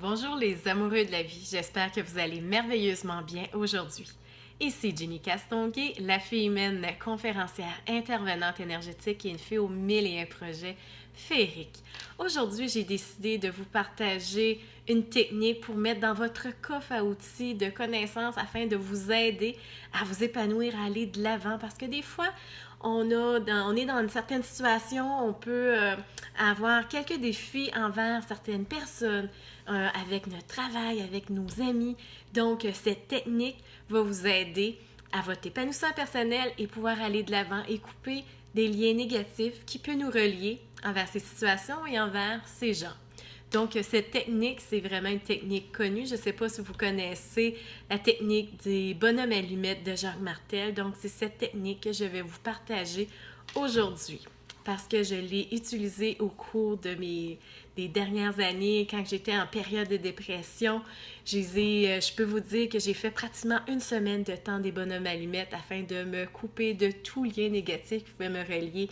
Bonjour les amoureux de la vie, j'espère que vous allez merveilleusement bien aujourd'hui. Ici Jenny Castonguay, la fille humaine conférencière, intervenante énergétique et une fille aux mille et un projets féeriques. Aujourd'hui, j'ai décidé de vous partager une technique pour mettre dans votre coffre à outils de connaissances afin de vous aider à vous épanouir, à aller de l'avant parce que des fois, on est dans une certaine situation, on peut avoir quelques défis envers certaines personnes, avec notre travail, avec nos amis. Donc, cette technique va vous aider à votre épanouissement personnel et pouvoir aller de l'avant et couper des liens négatifs qui peuvent nous relier envers ces situations et envers ces gens. Donc, cette technique, c'est vraiment une technique connue. Je ne sais pas si vous connaissez la technique des bonhommes allumettes de Jacques Martel. Donc, c'est cette technique que je vais vous partager aujourd'hui parce que je l'ai utilisée au cours des dernières années, quand j'étais en période de dépression. Je peux vous dire que j'ai fait pratiquement une semaine de temps des bonhommes allumettes afin de me couper de tout lien négatif qui pouvait me relier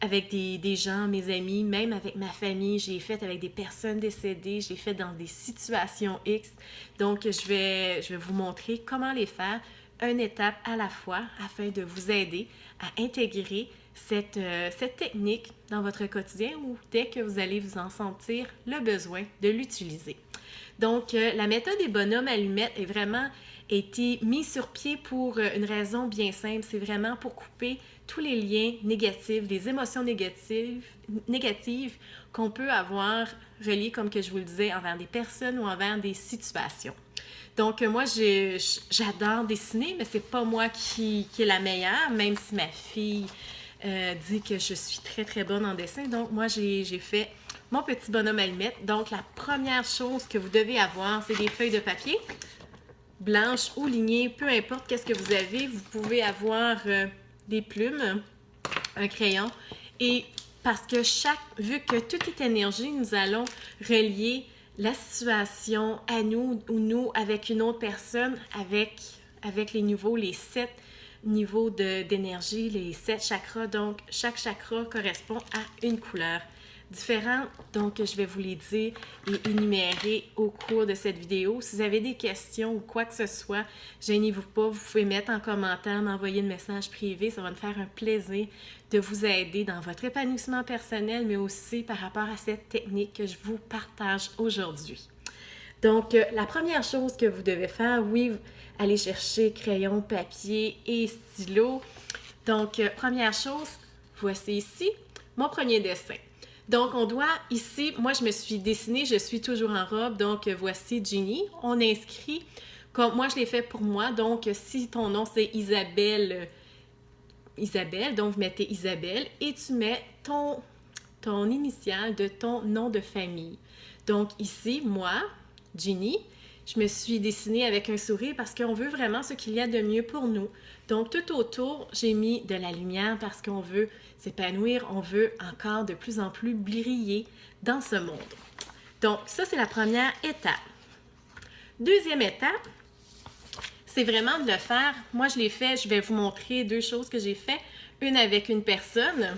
avec des gens, mes amis, même avec ma famille. J'ai fait avec des personnes décédées, j'ai fait dans des situations X. Donc, je vais vous montrer comment les faire, une étape à la fois, afin de vous aider à intégrer cette technique dans votre quotidien ou dès que vous allez vous en sentir le besoin de l'utiliser. Donc, la méthode des bonhommes allumettes est vraiment été mise sur pied pour une raison bien simple. C'est vraiment pour couper tous les liens négatifs, les émotions négatives qu'on peut avoir reliées, comme que je vous le disais, envers des personnes ou envers des situations. Donc, moi, j'adore dessiner, mais c'est pas moi qui est la meilleure, même si ma fille dit que je suis très, très bonne en dessin. Donc, moi, j'ai fait mon petit bonhomme allumette. Donc, la première chose que vous devez avoir, c'est des feuilles de papier, blanches ou lignées, peu importe qu'est-ce que vous avez. Vous pouvez avoir des plumes, un crayon. Et parce que vu que tout est énergie, nous allons relier la situation à nous ou nous avec une autre personne, avec les 7 niveaux d'énergie, les 7 chakras. Donc, chaque chakra correspond à une couleur différente. Donc, je vais vous les dire et énumérer au cours de cette vidéo. Si vous avez des questions ou quoi que ce soit, gênez-vous pas. Vous pouvez mettre en commentaire, m'envoyer un message privé. Ça va me faire un plaisir de vous aider dans votre épanouissement personnel, mais aussi par rapport à cette technique que je vous partage aujourd'hui. Donc, la première chose que vous devez faire, oui, aller chercher crayon, papier et stylo. Donc, première chose, voici ici mon premier dessin. Donc, on doit ici, moi je me suis dessinée, je suis toujours en robe, donc voici Jenny. On inscrit, comme moi je l'ai fait pour moi, donc si ton nom c'est Isabelle, donc vous mettez Isabelle et tu mets ton initiale de ton nom de famille. Donc ici, moi, Jenny, je me suis dessinée avec un sourire parce qu'on veut vraiment ce qu'il y a de mieux pour nous. Donc, tout autour, j'ai mis de la lumière parce qu'on veut s'épanouir, on veut encore de plus en plus briller dans ce monde. Donc, ça, c'est la première étape. Deuxième étape, c'est vraiment de le faire. Moi, je l'ai fait, je vais vous montrer 2 choses que j'ai fait. Une avec une personne.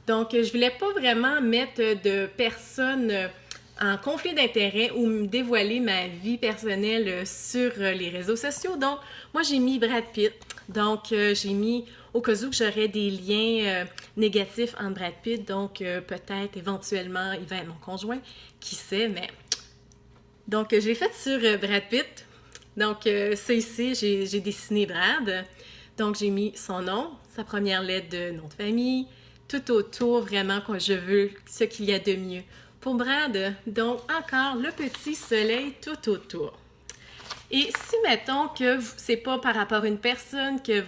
Donc, je ne voulais pas vraiment mettre de personne en conflit d'intérêts ou me dévoiler ma vie personnelle sur les réseaux sociaux. Donc, moi, j'ai mis Brad Pitt. Donc, j'ai mis au cas où j'aurais des liens négatifs entre Brad Pitt. Donc, peut-être, éventuellement, il va être mon conjoint. Qui sait, mais... Donc, je l'ai fait sur Brad Pitt. Donc, ça ici, j'ai dessiné Brad. Donc, j'ai mis son nom, sa première lettre de nom de famille, tout autour, vraiment, quand je veux ce qu'il y a de mieux pour Brad. Donc, encore le petit soleil tout autour. Et si, mettons que c'est pas par rapport à une personne, que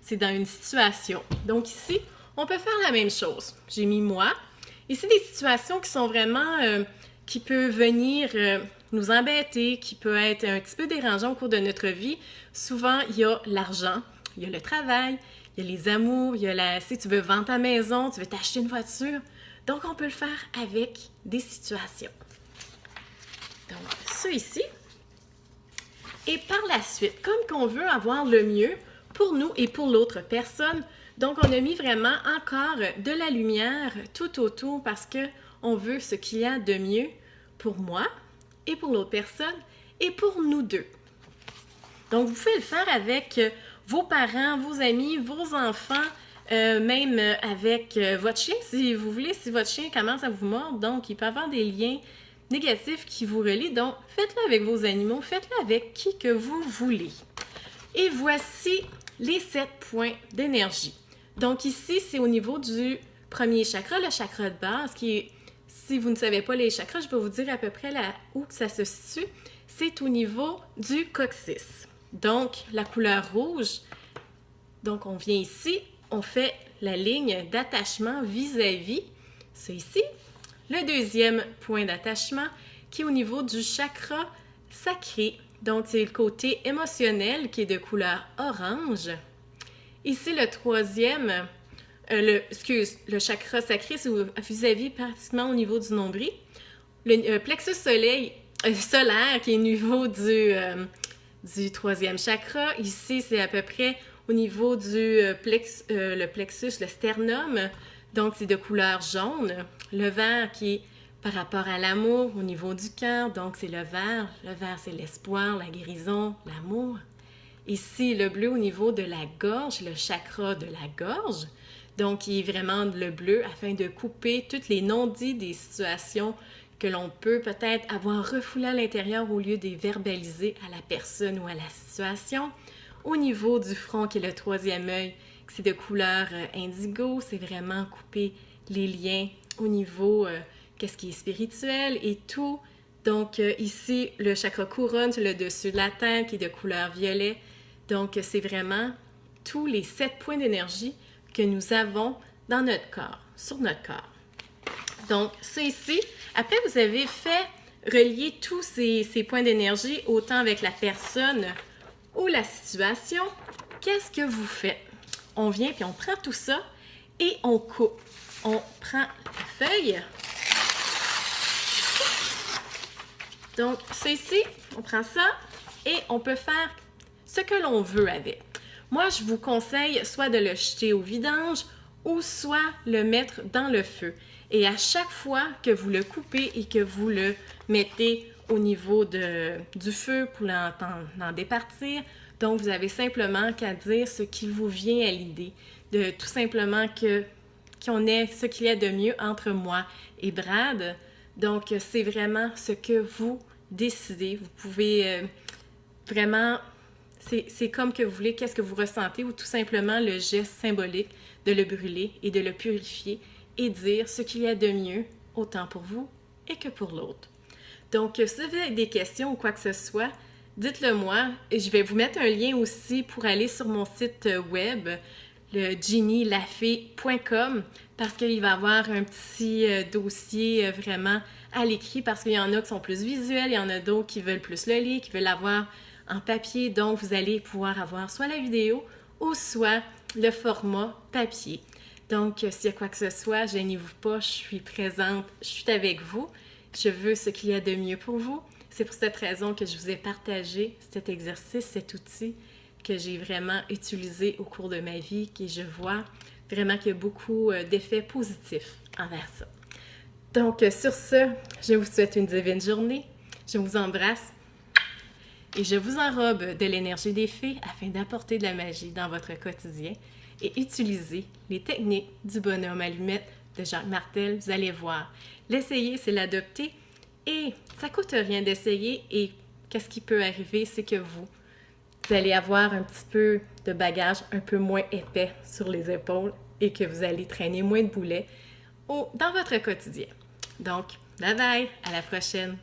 c'est dans une situation. Donc, ici, on peut faire la même chose. J'ai mis moi. Ici, des situations qui sont vraiment, qui peuvent venir nous embêter, qui peut être un petit peu dérangeant au cours de notre vie. Souvent, il y a l'argent, il y a le travail, il y a les amours, il y a si tu veux vendre ta maison, tu veux t'acheter une voiture. Donc, on peut le faire avec des situations. Donc, ça ici. Et par la suite, comme qu'on veut avoir le mieux pour nous et pour l'autre personne, donc on a mis vraiment encore de la lumière tout autour parce qu'on veut ce qu'il y a de mieux pour moi et pour l'autre personne et pour nous deux. Donc, vous pouvez le faire avec vos parents, vos amis, vos enfants, même avec votre chien, si vous voulez, si votre chien commence à vous mordre. Donc, il peut y avoir des liens négatifs qui vous relient. Donc, faites-le avec vos animaux, faites-le avec qui que vous voulez. Et voici les 7 points d'énergie. Donc, ici, c'est au niveau du premier chakra, le chakra de base, qui est, si vous ne savez pas les chakras, je vais vous dire à peu près là où ça se situe. C'est au niveau du coccyx. Donc, la couleur rouge, donc on vient ici, on fait la ligne d'attachement vis-à-vis, c'est ici. Le deuxième point d'attachement qui est au niveau du chakra sacré, donc c'est le côté émotionnel qui est de couleur orange. Ici, le troisième, le chakra sacré, c'est vis-à-vis pratiquement au niveau du nombril. Le plexus solaire qui est au niveau du troisième chakra. Ici, c'est à peu près au niveau du le plexus, le sternum. Donc, c'est de couleur jaune. Le vert qui est par rapport à l'amour au niveau du cœur. Donc, c'est le vert. Le vert, c'est l'espoir, la guérison, l'amour. Ici, le bleu au niveau de la gorge, le chakra de la gorge. Donc, il est vraiment le bleu afin de couper tous les non-dits des situations que l'on peut peut-être avoir refoulé à l'intérieur au lieu de les verbaliser à la personne ou à la situation. Au niveau du front, qui est le troisième œil, c'est de couleur indigo, c'est vraiment couper les liens au niveau qu'est-ce qui est spirituel et tout. Donc ici, le chakra couronne, c'est le dessus de la tête qui est de couleur violet. Donc c'est vraiment tous les 7 points d'énergie que nous avons dans notre corps, sur notre corps. Donc, c'est ici. Après, vous avez fait relier tous ces points d'énergie, autant avec la personne ou la situation. Qu'est-ce que vous faites? On vient puis on prend tout ça et on coupe. On prend la feuille. Donc, c'est ici. On prend ça et on peut faire ce que l'on veut avec. Moi, je vous conseille soit de le jeter au vidange ou soit le mettre dans le feu. Et à chaque fois que vous le coupez et que vous le mettez au niveau du feu pour l'en départir, donc vous avez simplement qu'à dire ce qui vous vient à l'idée, de tout simplement qu'on ait ce qu'il y a de mieux entre moi et Brad. Donc, c'est vraiment ce que vous décidez. Vous pouvez vraiment, c'est comme que vous voulez, qu'est-ce que vous ressentez, ou tout simplement le geste symbolique de le brûler et de le purifier et dire ce qu'il y a de mieux, autant pour vous et que pour l'autre. Donc, si vous avez des questions ou quoi que ce soit, dites-le moi. Et je vais vous mettre un lien aussi pour aller sur mon site web, le jennylafée.com, parce qu'il va y avoir un petit dossier vraiment à l'écrit, parce qu'il y en a qui sont plus visuels, il y en a d'autres qui veulent plus le lire, qui veulent l'avoir en papier. Donc, vous allez pouvoir avoir soit la vidéo ou soit le format papier. Donc, s'il y a quoi que ce soit, gênez-vous pas, je suis présente, je suis avec vous. Je veux ce qu'il y a de mieux pour vous. C'est pour cette raison que je vous ai partagé cet exercice, cet outil que j'ai vraiment utilisé au cours de ma vie, et je vois vraiment qu'il y a beaucoup d'effets positifs envers ça. Donc, sur ce, je vous souhaite une divine journée. Je vous embrasse et je vous enrobe de l'énergie des fées afin d'apporter de la magie dans votre quotidien et utiliser les techniques du bonhomme allumette de Jacques Martel. Vous allez voir. L'essayer, c'est l'adopter et ça ne coûte rien d'essayer. Et qu'est-ce qui peut arriver, c'est que vous allez avoir un petit peu de bagage un peu moins épais sur les épaules et que vous allez traîner moins de boulets dans votre quotidien. Donc, bye bye, à la prochaine!